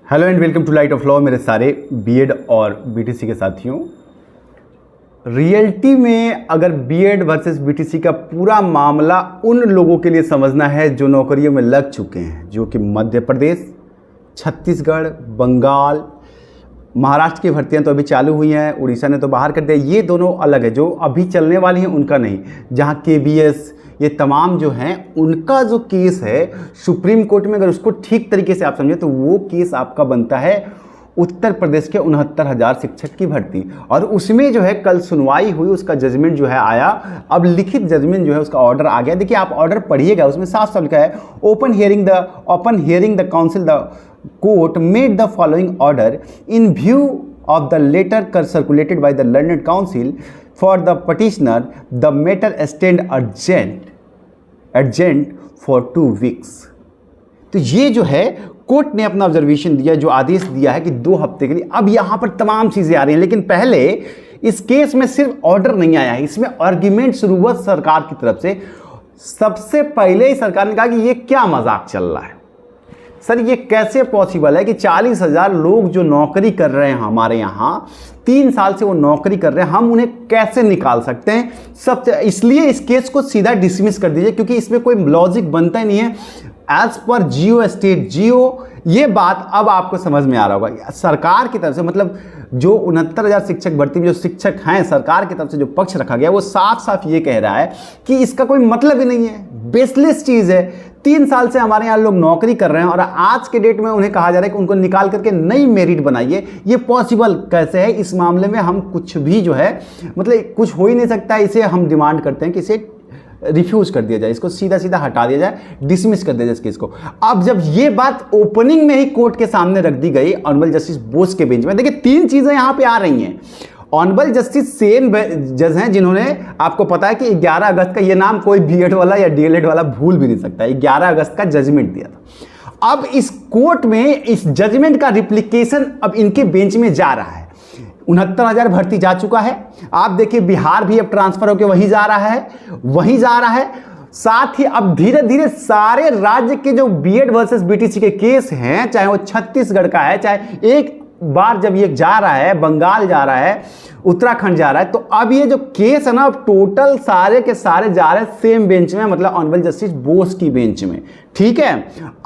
Hello and welcome to light of law मेरे सारे BEd और बीटीसी के साथियों। रियलिटी में अगर बीएड वर्सेस बीटीसी का पूरा मामला उन लोगों के लिए समझना है जो नौकरियों में लग चुके हैं, जो कि मध्य प्रदेश, छत्तीसगढ़, बंगाल, महाराष्ट्र की भर्तियां तो अभी चालू हुई हैं, उड़ीसा ने तो बाहर कर दिया। ये दोनों अलग है, जो अभी चलने वाली हैं उनका नहीं। जहां केबीएस ये तमाम जो हैं उनका जो केस है सुप्रीम कोर्ट में, अगर उसको ठीक तरीके से आप समझे तो वो केस आपका बनता है उत्तर प्रदेश के 69,000 शिक्षक की भर्ती। और उसमें जो है कल सुनवाई हुई, उसका जजमेंट जो है आया। अब लिखित जजमेंट जो है उसका ऑर्डर आ गया। देखिए आप ऑर्डर पढ़िएगा, उसमें साफ साफ लिखा है open hearing the council the court made the following order in view of the letter circulated by the learned counsel for the petitioner, the matter stand urgent for 2 weeks। तो ये जो है कोर्ट ने अपना ऑब्जर्वेशन दिया, जो आदेश दिया है कि 2 हफ्ते के लिए। अब यहां पर तमाम चीजें आ रही हैं, लेकिन पहले इस केस में सिर्फ ऑर्डर नहीं आया है, इसमें आर्ग्यूमेंट शुरू हुआ सरकार की तरफ से। सबसे पहले ही सरकार ने कहा कि ये क्या मजाक चल रहा है सर, ये कैसे पॉसिबल है कि 40,000 लोग जो नौकरी कर रहे हैं हमारे यहाँ, 3 साल से वो नौकरी कर रहे हैं, हम उन्हें कैसे निकाल सकते हैं। सबसे इसलिए इस केस को सीधा डिसमिस कर दीजिए, क्योंकि इसमें कोई लॉजिक बनता ही नहीं है। एज पर जियो स्टेट जियो, ये बात अब आपको समझ में आ रहा होगा। सरकार की तरफ से, मतलब जो 69,000 शिक्षक भर्ती में जो शिक्षक हैं, सरकार की तरफ से जो पक्ष रखा गया वो साफ साफ ये कह रहा है कि इसका कोई मतलब ही नहीं है, बेसलेस चीज़ है। 3 साल से हमारे यहाँ लोग नौकरी कर रहे हैं और आज के डेट में उन्हें कहा जा रहा है कि उनको निकाल करके नई मेरिट बनाइए। ये पॉसिबल कैसे है? इस मामले में हम कुछ भी जो है, मतलब कुछ हो ही नहीं सकता। इसे हम डिमांड करते हैं कि इसे रिफ्यूज कर दिया जाए, इसको सीधा सीधा हटा दिया जाए, डिसमिस कर दिया जाए इस केस को। अब जब ये बात ओपनिंग में ही कोर्ट के सामने रख दी गई ऑनरेबल जस्टिस बोस के बेंच में, देखिए 3 चीजें यहां पे आ रही हैं। ऑनरेबल जस्टिस सेन जज हैं जिन्होंने, आपको पता है कि 11 अगस्त का, ये नाम कोई बीएड वाला या डीएलएड वाला भूल भी नहीं सकता, 11 अगस्त का जजमेंट दिया था। अब इस कोर्ट में इस जजमेंट का रिप्लिकेशन अब इनके बेंच में जा रहा है। 69,000 भर्ती जा चुका है। आप देखिए बिहार भी अब ट्रांसफर होकर वहीं जा रहा है। साथ ही अब धीरे धीरे सारे राज्य के जो बीएड वर्सेस बीटीसी के केस हैं, चाहे वो छत्तीसगढ़ का है, चाहे एक बार जब ये जा रहा है बंगाल जा रहा है, उत्तराखंड जा रहा है, तो अब ये जो केस है ना, अब टोटल सारे के सारे जा रहे हैं सेम बेंच में, मतलब ऑनरेबल जस्टिस बोस की बेंच में। ठीक है,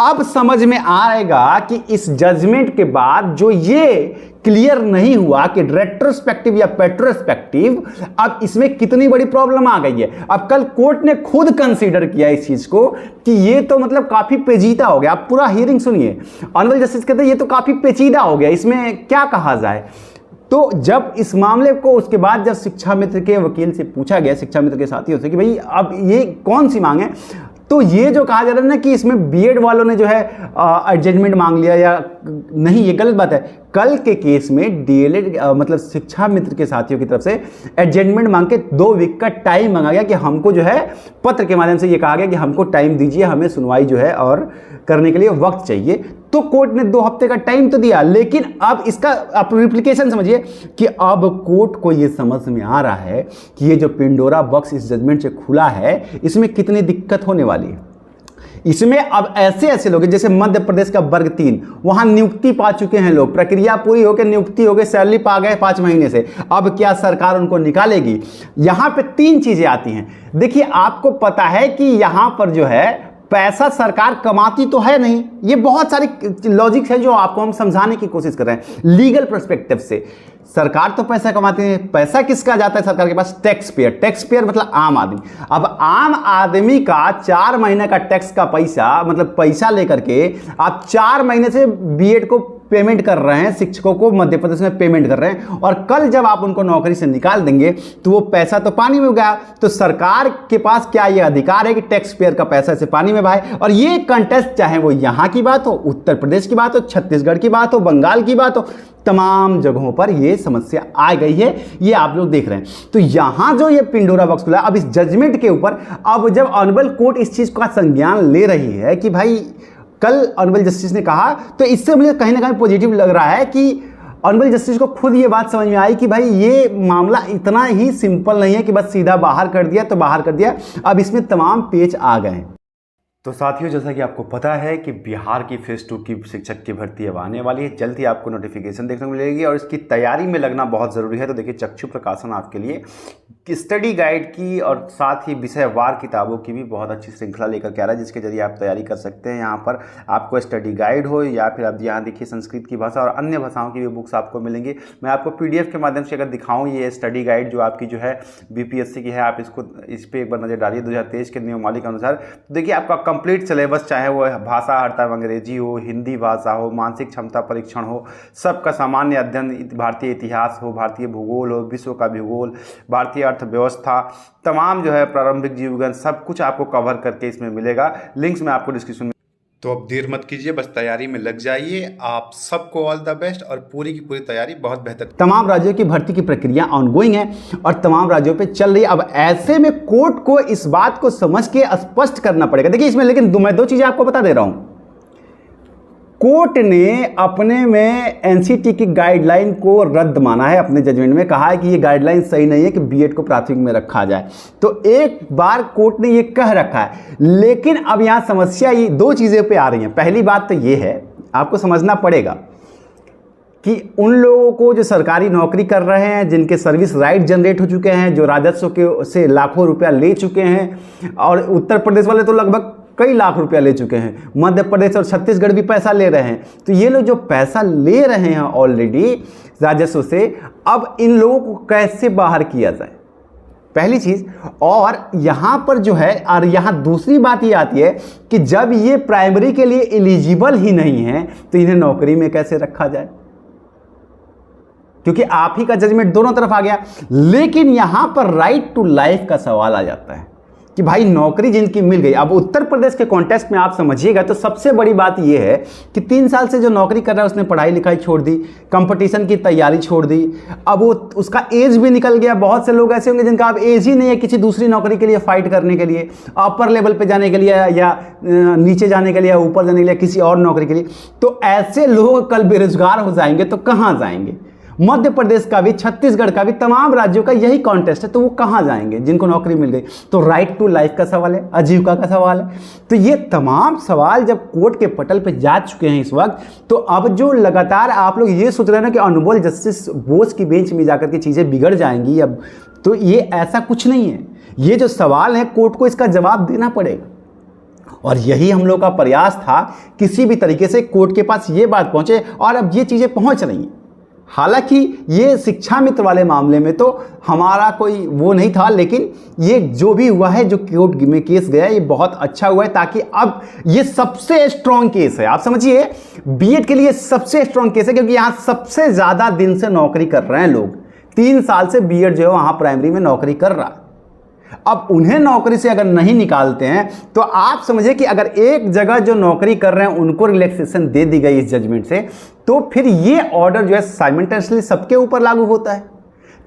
अब समझ में आएगा कि इस जजमेंट के बाद जो ये क्लियर नहीं हुआ कि रेट्रोस्पेक्टिव या पेट्रोस्पेक्टिव, अब इसमें कितनी बड़ी प्रॉब्लम आ गई है। अब कल कोर्ट ने खुद कंसीडर किया इस चीज को कि ये तो मतलब काफी पेचीदा हो गया। आप पूरा हियरिंग सुनिए, ऑनरेबल जस्टिस कहते हैं ये तो काफी पेचीदा हो गया, इसमें क्या कहा जाए। तो जब इस मामले को उसके बाद जब शिक्षा मित्र के वकील से पूछा गया, शिक्षा मित्र के साथियों से, कि भाई अब ये कौन सी मांग है, तो ये जो कहा जा रहा है ना कि इसमें बीएड वालों ने जो है एडजमेंट मांग लिया या नहीं, ये गलत बात है। कल के केस में डीएलएड मतलब शिक्षा मित्र के साथियों की तरफ से एडजमेंट मांग के 2 वीक का टाइम मांगा गया, कि हमको जो है पत्र के माध्यम से ये कहा गया कि हमको टाइम दीजिए, हमें सुनवाई जो है और करने के लिए वक्त चाहिए। तो कोर्ट ने 2 हफ्ते का टाइम तो दिया, लेकिन अब इसका आप रिप्लिकेशन समझिए कि अब कोर्ट को ये समझ में आ रहा है कि ये जो पिंडोरा बॉक्स इस जजमेंट से खुला है, इसमें कितनी दिक्कत होने वाली है। इसमें अब ऐसे लोग जैसे मध्य प्रदेश का वर्ग 3, वहां नियुक्ति पा चुके हैं लोग, प्रक्रिया पूरी होकर नियुक्ति हो गई, सैलरी पा गए 5 महीने से। अब क्या सरकार उनको निकालेगी? यहां पे 3 चीजें आती हैं। देखिए आपको पता है कि यहां पर जो है पैसा सरकार कमाती तो है नहीं, ये बहुत सारी लॉजिक है जो आपको हम समझाने की कोशिश कर रहे हैं। लीगल पर्सपेक्टिव से सरकार तो पैसा कमाती है, पैसा किसका जाता है सरकार के पास? टैक्स पेयर मतलब आम आदमी। अब आम आदमी का 4 महीने का टैक्स का पैसा, मतलब पैसा लेकर के आप 4 महीने से बीएड को पेमेंट कर रहे हैं, शिक्षकों को मध्य प्रदेश में पेमेंट कर रहे हैं, और कल जब आप उनको नौकरी से निकाल देंगे तो वो पैसा तो पानी में गया। तो सरकार के पास क्या ये अधिकार है कि टैक्स पेयर का पैसा से पानी में बहाए? और ये कंटेस्ट, चाहे वो यहां की बात हो, उत्तर प्रदेश की बात हो, छत्तीसगढ़ की बात हो, बंगाल की बात हो, तमाम जगहों पर ये समस्या आ गई है, ये आप लोग देख रहे हैं। तो यहां जो ये पिंडोरा बॉक्स खुला, अब इस जजमेंट के ऊपर, अब जब ऑनरेबल कोर्ट इस चीज का संज्ञान ले रही है कि भाई कल ऑनरेबल जस्टिस ने कहा, तो इससे मुझे कहीं ना कहीं पॉजिटिव लग रहा है कि ऑनरेबल जस्टिस को खुद ये बात समझ में आई कि भाई ये मामला इतना ही सिंपल नहीं है कि बस सीधा बाहर कर दिया तो बाहर कर दिया। अब इसमें तमाम पेच आ गए हैं। तो साथियों, जैसा कि आपको पता है कि बिहार की फेज़ 2 की शिक्षक की भर्ती अब आने वाली है। जल्द ही आपको नोटिफिकेशन देखने को मिलेगी और इसकी तैयारी में लगना बहुत ज़रूरी है। तो देखिए, चक्षु प्रकाशन आपके लिए स्टडी गाइड की और साथ ही विषयवार किताबों की भी बहुत अच्छी श्रृंखला लेकर के आ रहा है, जिसके जरिए आप तैयारी कर सकते हैं। यहाँ पर आपको स्टडी गाइड हो या फिर आप यहाँ देखिए संस्कृत की भाषा और अन्य भाषाओं की भी बुक्स आपको मिलेंगी। मैं आपको PDF के माध्यम से अगर दिखाऊँ ये स्टडी गाइड जो आपकी जो है BPSC की है, आप इस पर एक बार नज़र डालिए 2023 के नियमावली के अनुसार। तो देखिए, आपका कंप्लीट सिलेबस, चाहे वो भाषा हड़ता अंग्रेजी हो, हिंदी भाषा हो, मानसिक क्षमता परीक्षण हो, सबका सामान्य अध्ययन, भारतीय इतिहास हो, भारतीय भूगोल हो, विश्व का भूगोल, भारतीय अर्थव्यवस्था, तमाम जो है प्रारंभिक जीव विज्ञान, सब कुछ आपको कवर करके इसमें मिलेगा। लिंक्स में आपको डिस्क्रिप्शन में। तो अब देर मत कीजिए, बस तैयारी में लग जाइए। आप सबको ऑल द बेस्ट और पूरी की पूरी तैयारी बहुत बेहतर। तमाम राज्यों की भर्ती की प्रक्रिया ऑनगोइंग है और तमाम राज्यों पे चल रही है। अब ऐसे में कोर्ट को इस बात को समझ के स्पष्ट करना पड़ेगा। देखिए इसमें लेकिन मैं दो चीजें आपको बता दे रहा हूं। कोर्ट ने अपने में NCT की गाइडलाइन को रद्द माना है, अपने जजमेंट में कहा है कि ये गाइडलाइन सही नहीं है कि B.Ed को प्राथमिक में रखा जाए। तो एक बार कोर्ट ने ये कह रखा है, लेकिन अब यहाँ समस्या ये दो चीज़ें पे आ रही हैं। पहली बात तो ये है, आपको समझना पड़ेगा कि उन लोगों को जो सरकारी नौकरी कर रहे हैं, जिनके सर्विस राइट जनरेट हो चुके हैं, जो राजस्व के से लाखों रुपया ले चुके हैं, और उत्तर प्रदेश वाले तो लगभग कई लाख रुपया ले चुके हैं, मध्य प्रदेश और छत्तीसगढ़ भी पैसा ले रहे हैं। तो ये लोग जो पैसा ले रहे हैं ऑलरेडी राजस्व से, अब इन लोगों को कैसे बाहर किया जाए, पहली चीज। और यहां पर जो है, और यहां दूसरी बात ये आती है कि जब ये प्राइमरी के लिए एलिजिबल ही नहीं है तो इन्हें नौकरी में कैसे रखा जाए, क्योंकि आप ही का जजमेंट दोनों तरफ आ गया। लेकिन यहां पर राइट टू लाइफ का सवाल आ जाता है कि भाई नौकरी जिनकी मिल गई। अब उत्तर प्रदेश के कॉन्टेक्स्ट में आप समझिएगा तो सबसे बड़ी बात यह है कि 3 साल से जो नौकरी कर रहा है उसने पढ़ाई लिखाई छोड़ दी, कंपटीशन की तैयारी छोड़ दी। अब वो उसका एज भी निकल गया। बहुत से लोग ऐसे होंगे जिनका अब एज ही नहीं है किसी दूसरी नौकरी के लिए फाइट करने के लिए, अपर लेवल पे जाने के लिए या नीचे जाने के लिए, ऊपर जाने के लिए, किसी और नौकरी के लिए। तो ऐसे लोग कल बेरोजगार हो जाएंगे तो कहाँ जाएंगे? मध्य प्रदेश का भी, छत्तीसगढ़ का भी, तमाम राज्यों का यही कॉन्टेस्ट है। तो वो कहाँ जाएंगे जिनको नौकरी मिल गई? तो राइट टू लाइफ का सवाल है, आजीविका का सवाल है। तो ये तमाम सवाल जब कोर्ट के पटल पे जा चुके हैं इस वक्त, तो अब जो लगातार आप लोग ये सोच रहे हैं ना कि ऑनरेबल जस्टिस बोस की बेंच में जाकर के चीज़ें बिगड़ जाएंगी, अब तो ये ऐसा कुछ नहीं है। ये जो सवाल है कोर्ट को इसका जवाब देना पड़ेगा और यही हम लोग का प्रयास था, किसी भी तरीके से कोर्ट के पास ये बात पहुँचे और अब ये चीज़ें पहुँच रही हैं। हालांकि ये शिक्षा मित्र वाले मामले में तो हमारा कोई वो नहीं था, लेकिन ये जो भी हुआ है, जो कोर्ट में केस गया, ये बहुत अच्छा हुआ है, ताकि अब ये सबसे स्ट्रॉन्ग केस है। आप समझिए B.Ed के लिए सबसे स्ट्रॉन्ग केस है, क्योंकि यहाँ सबसे ज़्यादा दिन से नौकरी कर रहे हैं लोग। 3 साल से B.Ed जो है वहाँ प्राइमरी में नौकरी कर रहा है। अब उन्हें नौकरी से अगर नहीं निकालते हैं तो आप समझिए कि अगर एक जगह जो नौकरी कर रहे हैं उनको रिलैक्सेशन दे दी गई इस जजमेंट से, तो फिर ये ऑर्डर जो है साइमल्टेनियसली सबके ऊपर लागू होता है।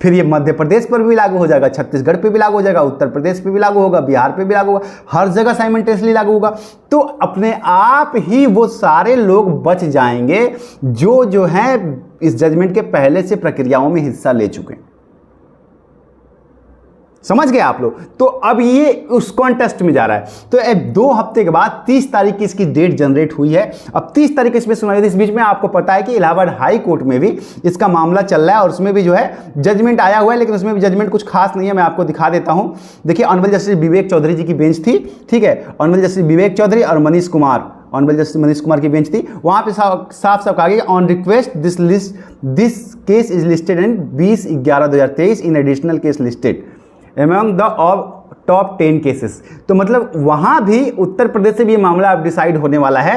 फिर ये मध्य प्रदेश पर भी लागू हो जाएगा, छत्तीसगढ़ पे भी लागू हो जाएगा, उत्तर प्रदेश पे भी लागू होगा, बिहार पे भी लागू होगा, हर जगह साइमल्टेनियसली लागू होगा। तो अपने आप ही वो सारे लोग बच जाएंगे जो है इस जजमेंट के पहले से प्रक्रियाओं में हिस्सा ले चुके हैं। समझ गए आप लोग? तो अब ये उस कॉन्टेस्ट में जा रहा है। तो अब 2 हफ्ते के बाद 30 तारीख की इसकी डेट जनरेट हुई है। अब 30 तारीख इसमें सुनाई थी। इस बीच में आपको पता है कि इलाहाबाद हाई कोर्ट में भी इसका मामला चल रहा है और उसमें भी जो है जजमेंट आया हुआ है, लेकिन उसमें भी जजमेंट कुछ खास नहीं है। मैं आपको दिखा देता हूं। देखिए, ऑनरेबल जस्टिस विवेक चौधरी जी की बेंच थी, ठीक है। ऑनरेबल जस्टिस विवेक चौधरी और मनीष कुमार, ऑनरेबल जस्टिस मनीष कुमार की बेंच थी। वहां पे साफ कहा गया, on request this case is listed in 20/11/2023 in additional case listed among the top 10 cases. तो मतलब वहां भी उत्तर प्रदेश से भी ये मामला अब डिसाइड होने वाला है,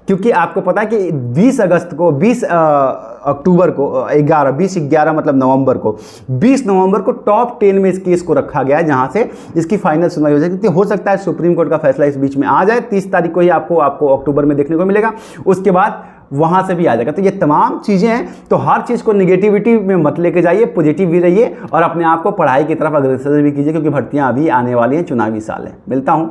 क्योंकि आपको पता है कि 20 अक्टूबर को 20/11 मतलब नवंबर को, 20 नवंबर को टॉप 10 में इस केस को रखा गया है, जहां से इसकी फाइनल सुनवाई हो सकती है। हो सकता है सुप्रीम कोर्ट का फैसला इस बीच में आ जाए। 30 तारीख को ही आपको अक्टूबर में देखने को मिलेगा, उसके बाद वहां से भी आ जाएगा। तो ये तमाम चीजें हैं। तो हर चीज को निगेटिविटी में मत लेके जाइए, पॉजिटिव भी रहिए और अपने आप को पढ़ाई की तरफ अग्रसर भी कीजिए, क्योंकि भर्तियां अभी आने वाली हैं, चुनावी साल है। मिलता हूं।